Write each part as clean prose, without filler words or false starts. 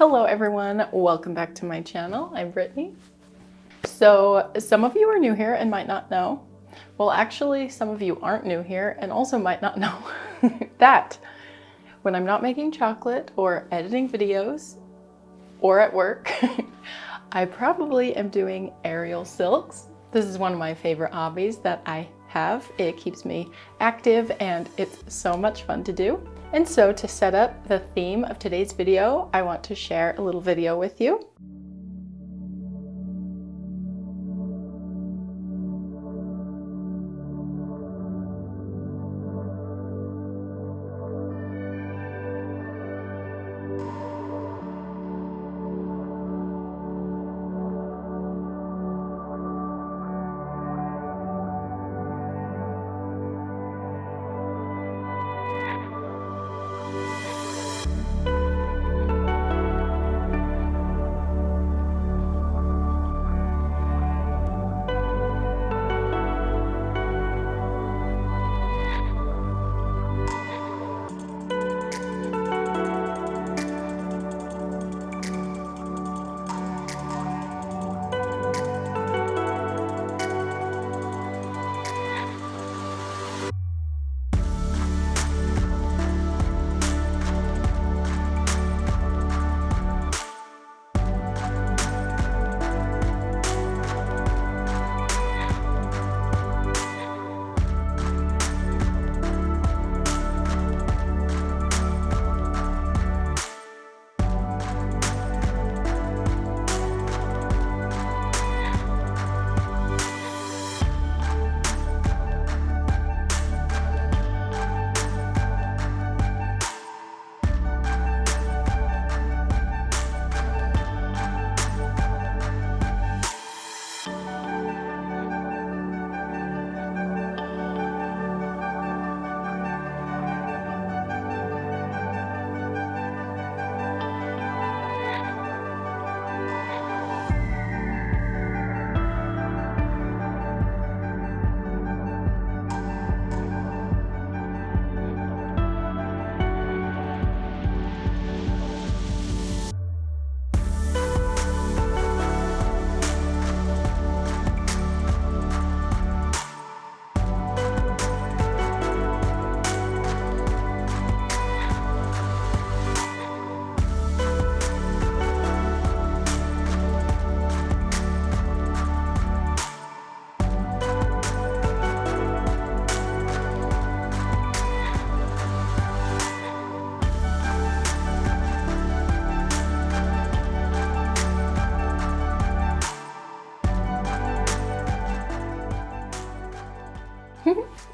Hello everyone, welcome back to my channel. I'm Brittnee. So some of you are new here and might not know. Well, actually some of you aren't new here and also might not know that when I'm not making chocolate or editing videos or at work, I probably am doing aerial silks. This is one of my favorite hobbies that I have. It keeps me active and it's so much fun to do. And so to set up the theme of today's video, I want to share a little video with you.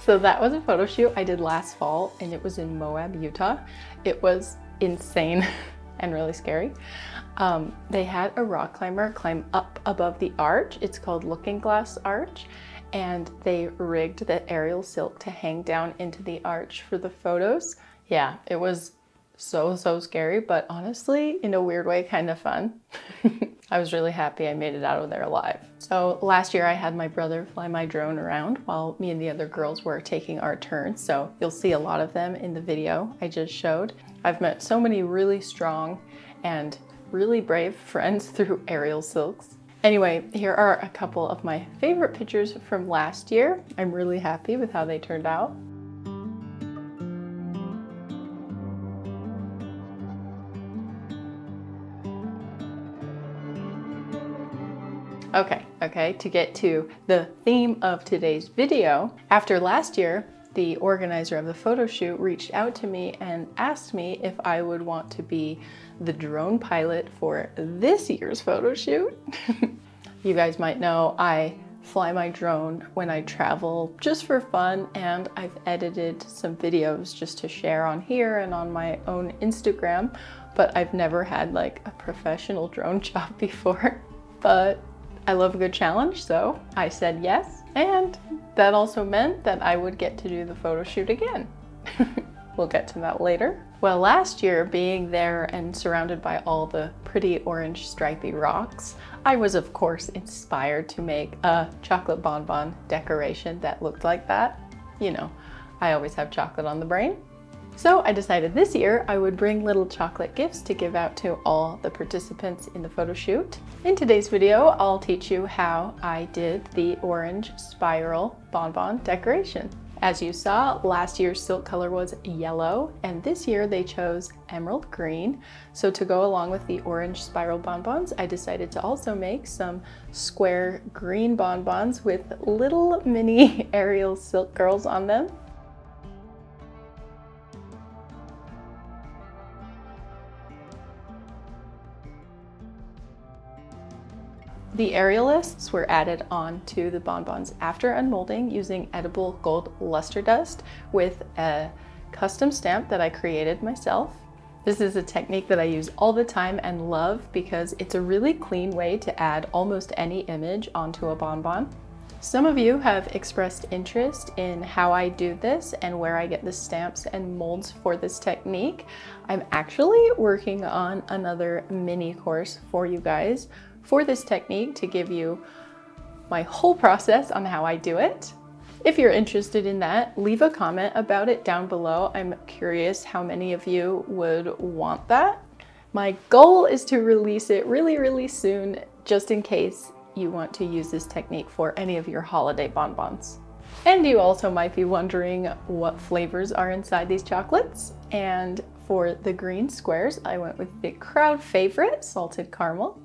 So that was a photo shoot I did last fall and it was in Moab, Utah. It was insane and really scary. They had a rock climber climb up above the arch. It's called Looking Glass Arch, and they rigged the aerial silk to hang down into the arch for the photos. Yeah, it was so scary, but honestly, in a weird way, kind of fun. I was really happy I made it out of there alive. So last year I had my brother fly my drone around while me and the other girls were taking our turns. So you'll see a lot of them in the video I just showed. I've met so many really strong and really brave friends through aerial silks. Anyway, here are a couple of my favorite pictures from last year. I'm really happy with how they turned out. Okay, to get to the theme of today's video, after last year, the organizer of the photo shoot reached out to me and asked me if I would want to be the drone pilot for this year's photo shoot. You guys might know I fly my drone when I travel just for fun, and I've edited some videos just to share on here and on my own Instagram, but I've never had like a professional drone job before. But I love a good challenge, so I said yes, and that also meant that I would get to do the photo shoot again. We'll get to that later. Well, last year, being there and surrounded by all the pretty orange stripy rocks, I was of course inspired to make a chocolate bonbon decoration that looked like that. You know, I always have chocolate on the brain. So I decided this year I would bring little chocolate gifts to give out to all the participants in the photo shoot. In today's video, I'll teach you how I did the orange spiral bonbon decoration. As you saw, last year's silk color was yellow, and this year they chose emerald green. So to go along with the orange spiral bonbons, I decided to also make some square green bonbons with little mini Ariel silk girls on them. The aerialists were added onto the bonbons after unmolding using edible gold luster dust with a custom stamp that I created myself. This is a technique that I use all the time and love because it's a really clean way to add almost any image onto a bonbon. Some of you have expressed interest in how I do this and where I get the stamps and molds for this technique. I'm actually working on another mini course for you guys for this technique to give you my whole process on how I do it. If you're interested in that, leave a comment about it down below. I'm curious how many of you would want that. My goal is to release it really soon, just in case you want to use this technique for any of your holiday bonbons. And you also might be wondering what flavors are inside these chocolates. And for the green squares, I went with the crowd favorite, salted caramel.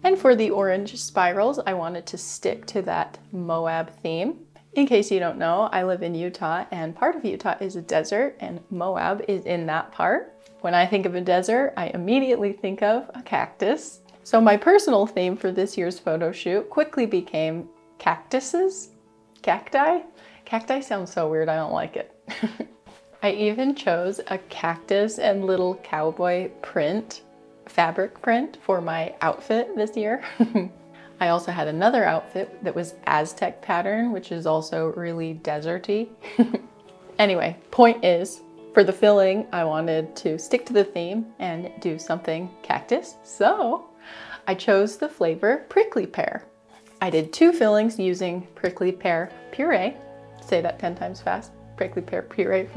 And for the orange spirals, I wanted to stick to that Moab theme. In case you don't know, I live in Utah, and part of Utah is a desert, and Moab is in that part. When I think of a desert, I immediately think of a cactus. So my personal theme for this year's photo shoot quickly became cactuses. Cacti? Cacti sounds so weird, I don't like it. I even chose a cactus and little cowboy print, fabric print for my outfit this year. I also had another outfit that was Aztec pattern, which is also really deserty. Anyway, point is, for the filling, I wanted to stick to the theme and do something cactus. So I chose the flavor prickly pear. I did 2 fillings using prickly pear puree. Say that 10 times fast. Prickly pear puree.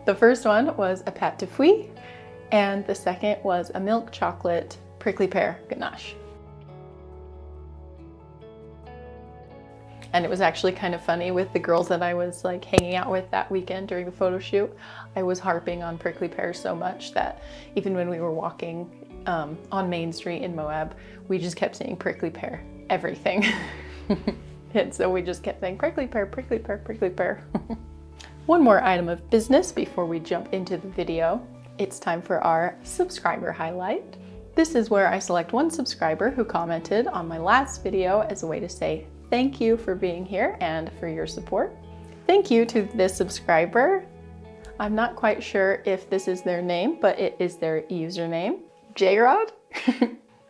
The first one was a pâte de fruits, and the second was a milk chocolate prickly pear ganache. And it was actually kind of funny with the girls that I was like hanging out with that weekend during the photo shoot. I was harping on prickly pear so much that even when we were walking on Main Street in Moab, we just kept saying prickly pear, everything. And so we just kept saying prickly pear, prickly pear, prickly pear. One more item of business before we jump into the video. It's time for our subscriber highlight. This is where I select one subscriber who commented on my last video as a way to say thank you for being here and for your support. Thank you to this subscriber. I'm not quite sure if this is their name, but it is their username, J-Rod.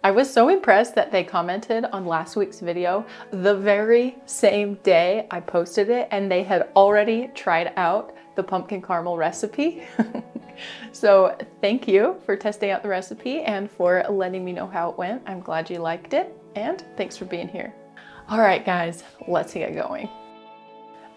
I was so impressed that they commented on last week's video the very same day I posted it, and they had already tried out the pumpkin caramel recipe. So thank you for testing out the recipe and for letting me know how it went. I'm glad you liked it, and thanks for being here. All right, guys, let's get going.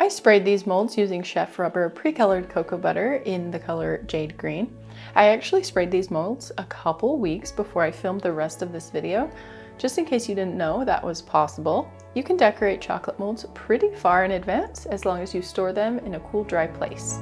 I sprayed these molds using Chef Rubber pre-colored cocoa butter in the color Jade Green. I actually sprayed these molds a couple weeks before I filmed the rest of this video. Just in case you didn't know that was possible, you can decorate chocolate molds pretty far in advance as long as you store them in a cool, dry place.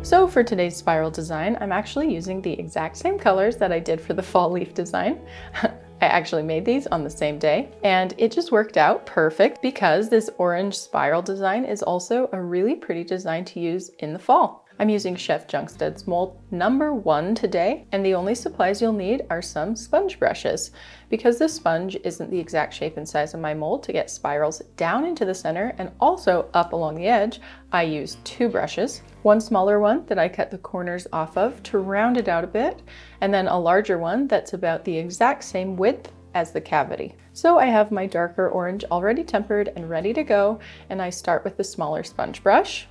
So for today's spiral design, I'm actually using the exact same colors that I did for the fall leaf design. I actually made these on the same day, and it just worked out perfect because this orange spiral design is also a really pretty design to use in the fall. I'm using Chef Junkstead's mold number 1 today, and the only supplies you'll need are some sponge brushes. Because this sponge isn't the exact shape and size of my mold to get spirals down into the center and also up along the edge, I use 2 brushes. One smaller one that I cut the corners off of to round it out a bit, and then a larger one that's about the exact same width as the cavity. So I have my darker orange already tempered and ready to go, and I start with the smaller sponge brush.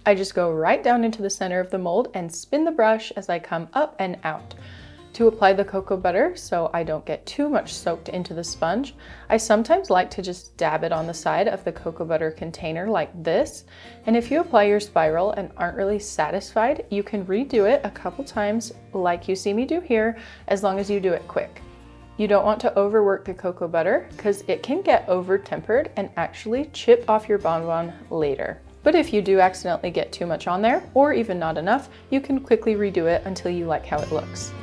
I just go right down into the center of the mold and spin the brush as I come up and out. To apply the cocoa butter so I don't get too much soaked into the sponge, I sometimes like to just dab it on the side of the cocoa butter container like this. And if you apply your spiral and aren't really satisfied, you can redo it a couple times like you see me do here, as long as you do it quick. You don't want to overwork the cocoa butter because it can get over-tempered and actually chip off your bonbon later. But if you do accidentally get too much on there, or even not enough, you can quickly redo it until you like how it looks.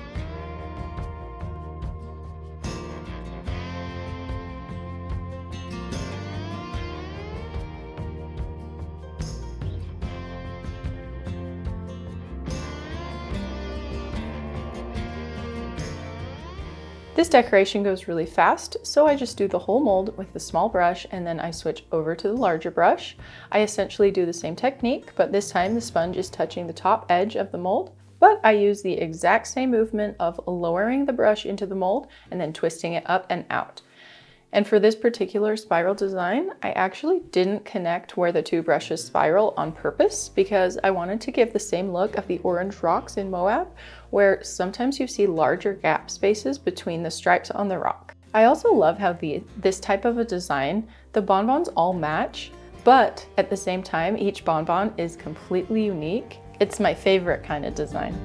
This decoration goes really fast, so I just do the whole mold with the small brush and then I switch over to the larger brush. I essentially do the same technique, but this time the sponge is touching the top edge of the mold, but I use the exact same movement of lowering the brush into the mold and then twisting it up and out. And for this particular spiral design, I actually didn't connect where the 2 brushes spiral on purpose because I wanted to give the same look of the orange rocks in Moab, where sometimes you see larger gap spaces between the stripes on the rock. I also love how this type of a design, the bonbons all match, but at the same time, each bonbon is completely unique. It's my favorite kind of design.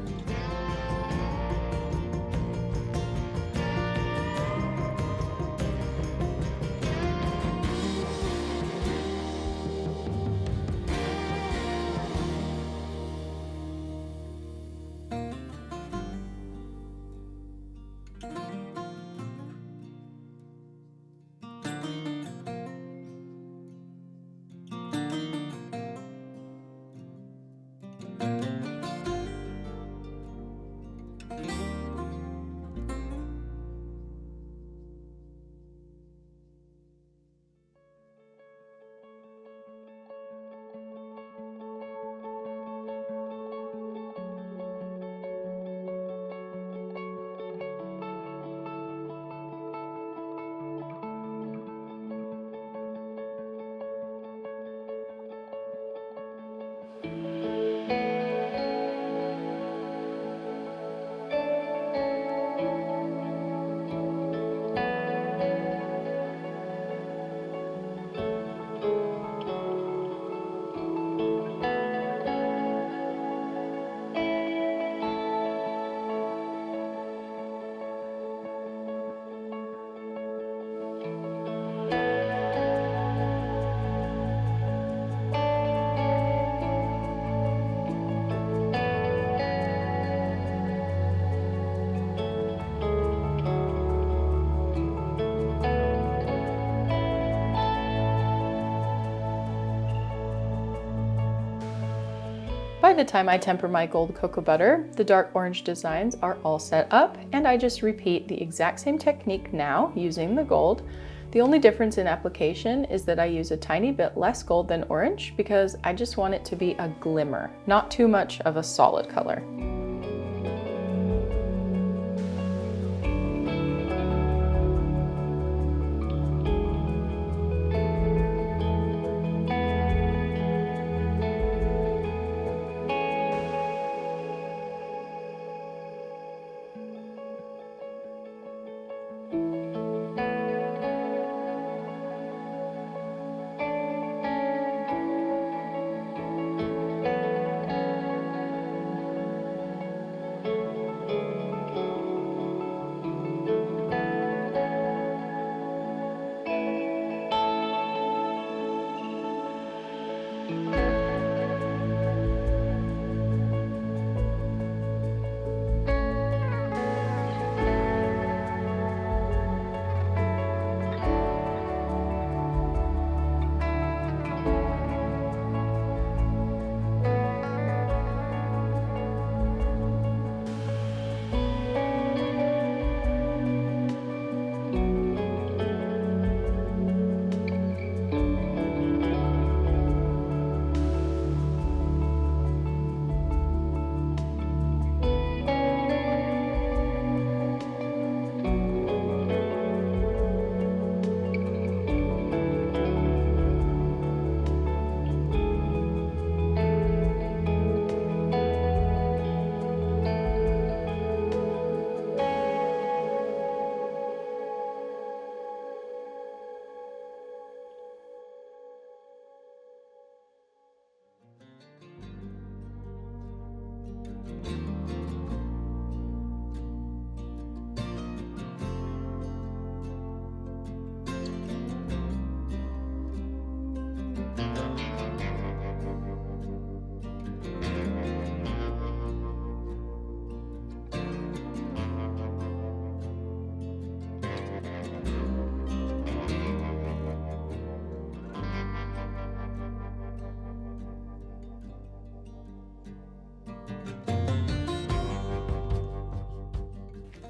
By the time I temper my gold cocoa butter, the dark orange designs are all set up, and I just repeat the exact same technique now using the gold. The only difference in application is that I use a tiny bit less gold than orange because I just want it to be a glimmer, not too much of a solid color.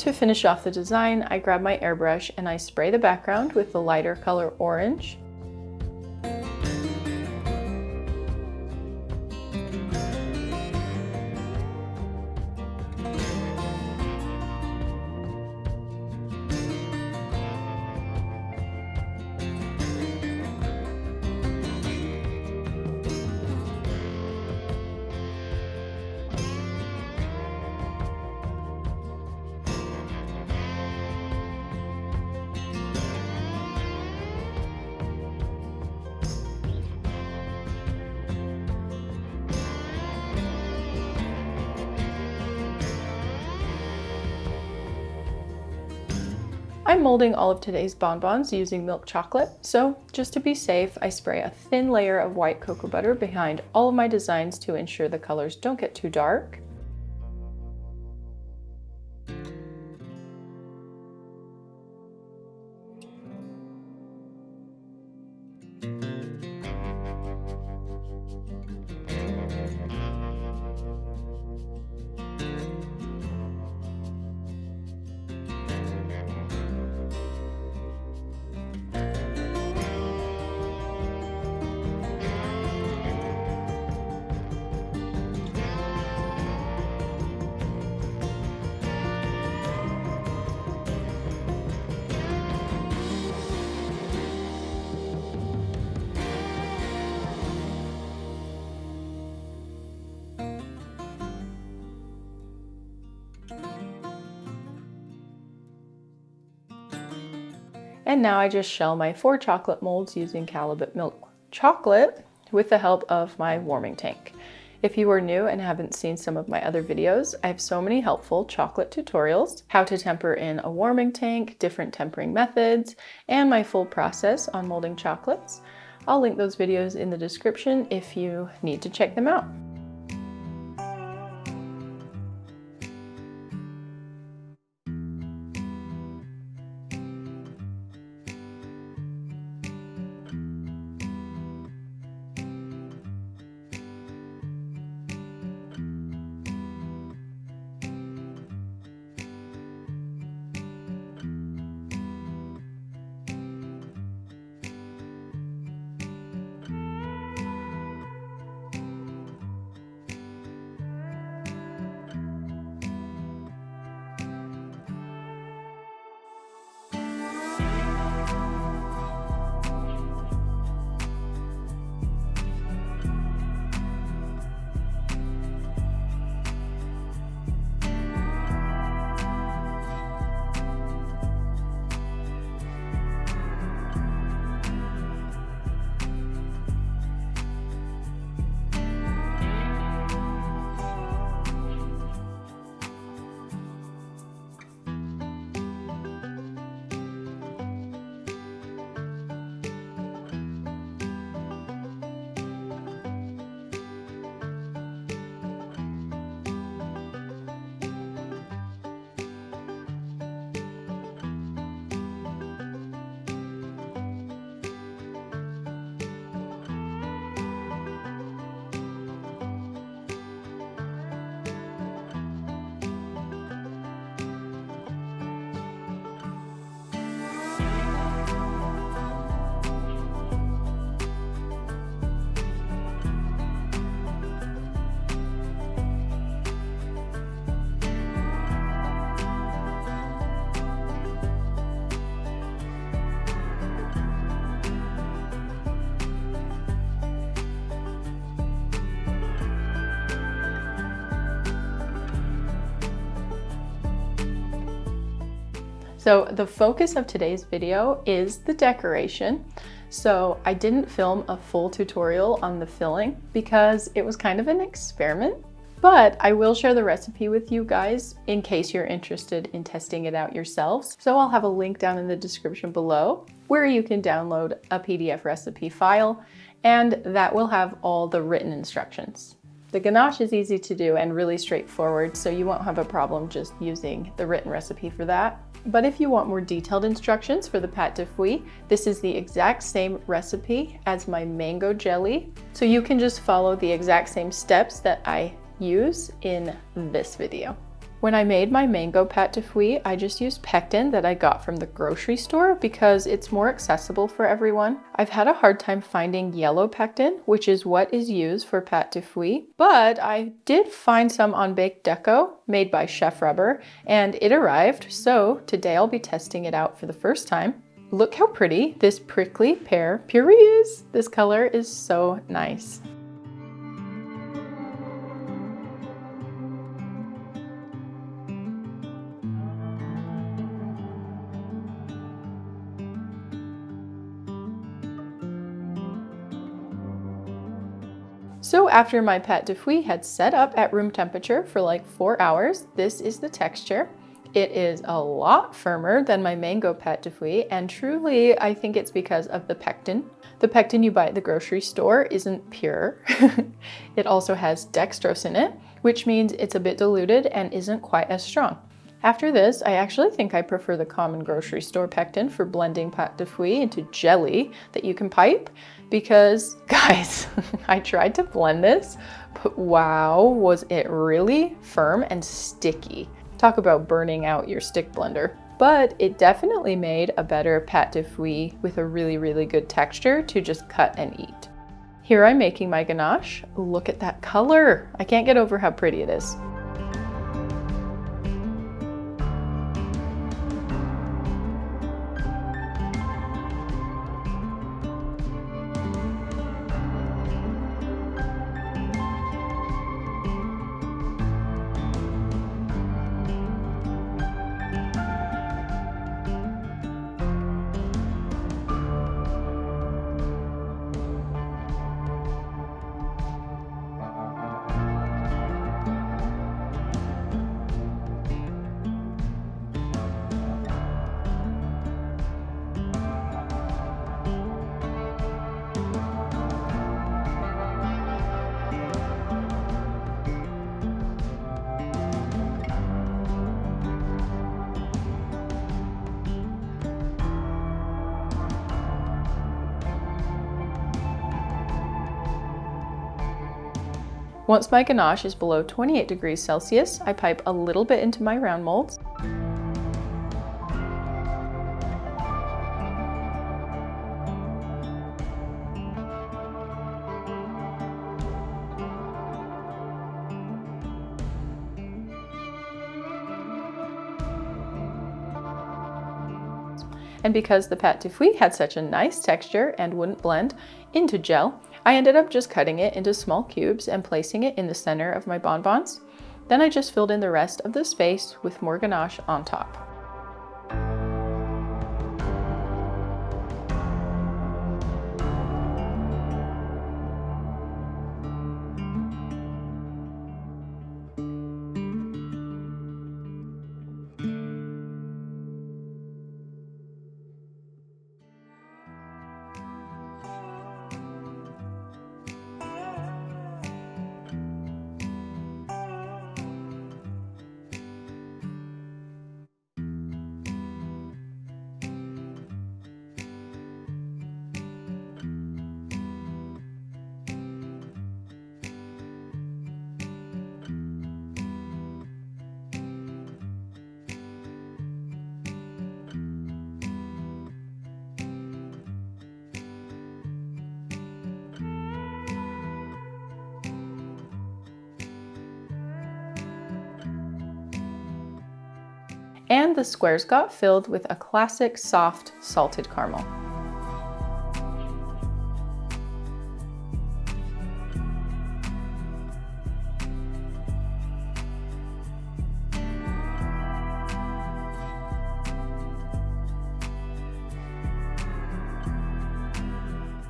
To finish off the design, I grab my airbrush and I spray the background with the lighter color orange. I'm molding all of today's bonbons using milk chocolate, so just to be safe, I spray a thin layer of white cocoa butter behind all of my designs to ensure the colors don't get too dark. And now I just shell my 4 chocolate molds using Calibut milk chocolate with the help of my warming tank. If you are new and haven't seen some of my other videos, I have so many helpful chocolate tutorials, how to temper in a warming tank, different tempering methods, and my full process on molding chocolates. I'll link those videos in the description if you need to check them out. So the focus of today's video is the decoration. So I didn't film a full tutorial on the filling because it was kind of an experiment, but I will share the recipe with you guys in case you're interested in testing it out yourselves. So I'll have a link down in the description below where you can download a PDF recipe file, and that will have all the written instructions. The ganache is easy to do and really straightforward, so you won't have a problem just using the written recipe for that. But if you want more detailed instructions for the pâte de fouille, this is the exact same recipe as my mango jelly. So you can just follow the exact same steps that I use in this video. When I made my mango pâte de fouille, I just used pectin that I got from the grocery store because it's more accessible for everyone. I've had a hard time finding yellow pectin, which is what is used for pâte de fouille, but I did find some on Baked Deco made by Chef Rubber, and it arrived, so today I'll be testing it out for the first time. Look how pretty this prickly pear puree is. This color is so nice. So after my pâte de fouille had set up at room temperature for like 4 hours, this is the texture. It is a lot firmer than my mango pâte de fouille, and truly I think it's because of the pectin. The pectin you buy at the grocery store isn't pure. It also has dextrose in it, which means it's a bit diluted and isn't quite as strong. After this, I actually think I prefer the common grocery store pectin for blending pâte de fouille into jelly that you can pipe, because guys, I tried to blend this, but wow, was it really firm and sticky. Talk about burning out your stick blender. But it definitely made a better pâte de fouille with a really good texture to just cut and eat. Here I'm making my ganache. Look at that color. I can't get over how pretty it is. Once my ganache is below 28 degrees Celsius, I pipe a little bit into my round molds. And because the pâte de fouille had such a nice texture and wouldn't blend into gel, I ended up just cutting it into small cubes and placing it in the center of my bonbons. Then I just filled in the rest of the space with more ganache on top. And the squares got filled with a classic soft salted caramel.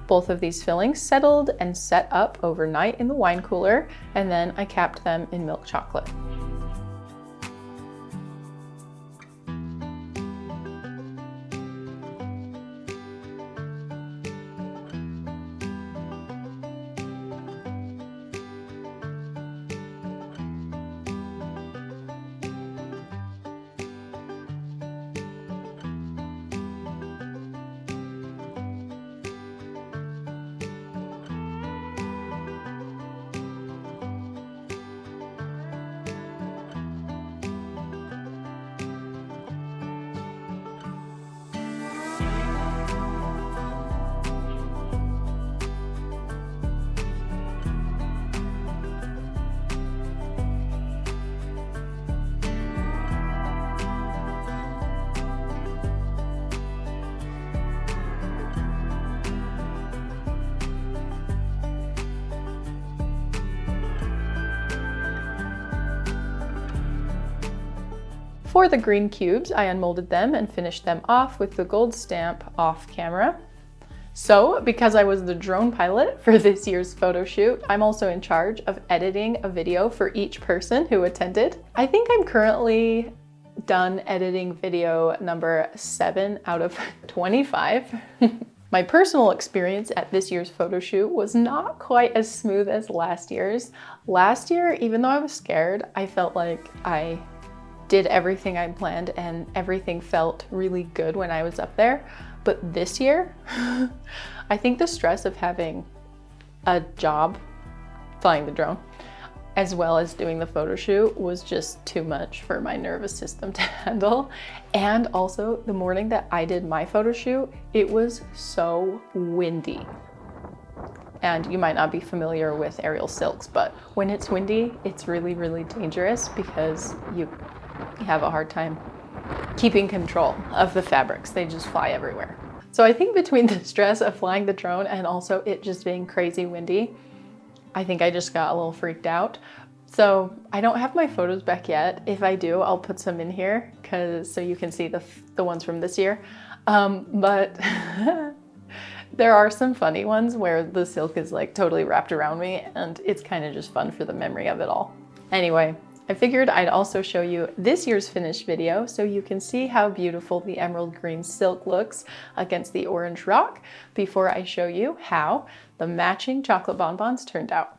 Both of these fillings settled and set up overnight in the wine cooler, and then I capped them in milk chocolate. For the green cubes, I unmolded them and finished them off with the gold stamp off camera. So, because I was the drone pilot for this year's photo shoot, I'm also in charge of editing a video for each person who attended. I think I'm currently done editing video number 7 out of 25. My personal experience at this year's photo shoot was not quite as smooth as last year's. Last year, even though I was scared, I felt like I did everything I planned and everything felt really good when I was up there. But this year, I think the stress of having a job flying the drone, as well as doing the photo shoot, was just too much for my nervous system to handle. And also, the morning that I did my photo shoot, it was so windy. And you might not be familiar with aerial silks, but when it's windy, it's really, really dangerous because you have a hard time keeping control of the fabrics. They just fly everywhere. So I think between the stress of flying the drone and also it just being crazy windy, I think I just got a little freaked out. So I don't have my photos back yet. If I do, I'll put some in here so you can see the ones from this year. But there are some funny ones where the silk is like totally wrapped around me and it's kind of just fun for the memory of it all. Anyway, I figured I'd also show you this year's finished video so you can see how beautiful the emerald green silk looks against the orange rock before I show you how the matching chocolate bonbons turned out.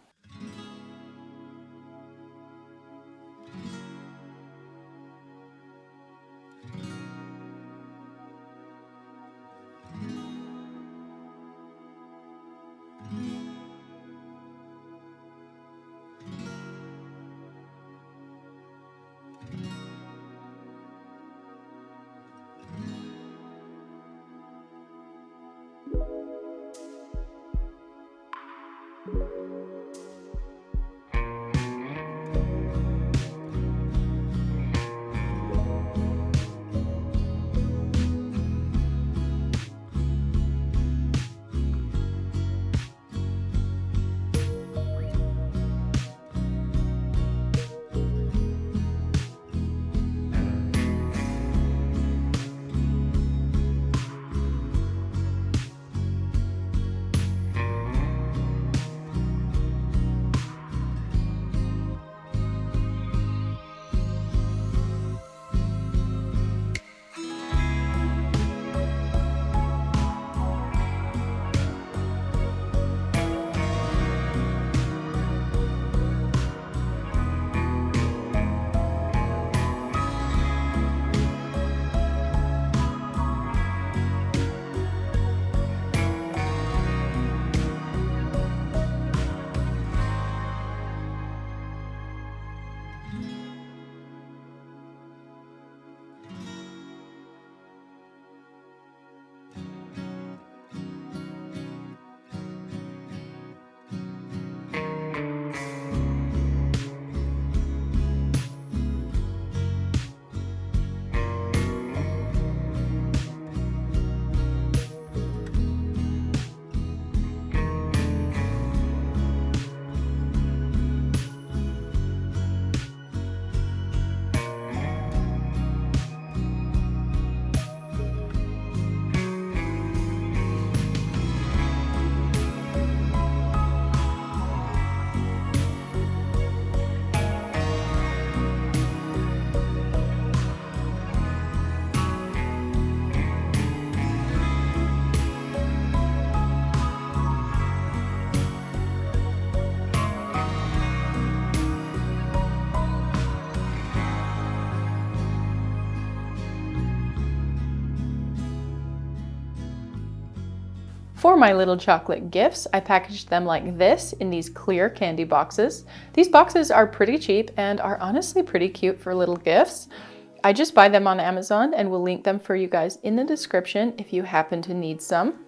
For my little chocolate gifts, I packaged them like this in these clear candy boxes. These boxes are pretty cheap and are honestly pretty cute for little gifts. I just buy them on Amazon and will link them for you guys in the description if you happen to need some.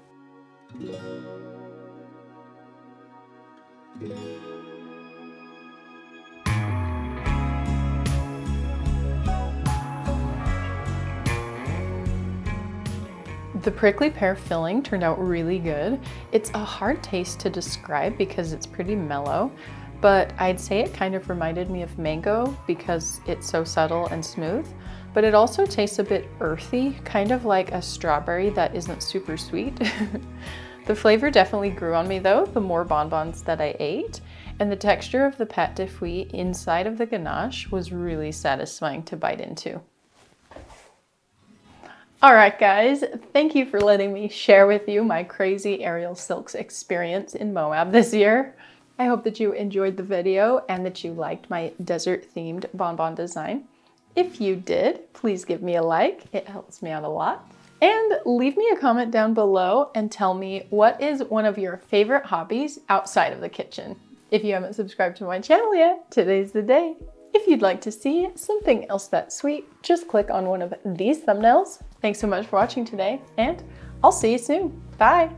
The prickly pear filling turned out really good. It's a hard taste to describe because it's pretty mellow, but I'd say it kind of reminded me of mango because it's so subtle and smooth. but it also tastes a bit earthy, kind of like a strawberry that isn't super sweet. The flavor definitely grew on me though, the more bonbons that I ate, and the texture of the pâte de fruits inside of the ganache was really satisfying to bite into. All right, guys, thank you for letting me share with you my crazy aerial silks experience in Moab this year. I hope that you enjoyed the video and that you liked my desert-themed bonbon design. If you did, please give me a like. It helps me out a lot. And leave me a comment down below and tell me what is one of your favorite hobbies outside of the kitchen. If you haven't subscribed to my channel yet, today's the day. If you'd like to see something else that's sweet, just click on one of these thumbnails. Thanks so much for watching today, and I'll see you soon. Bye!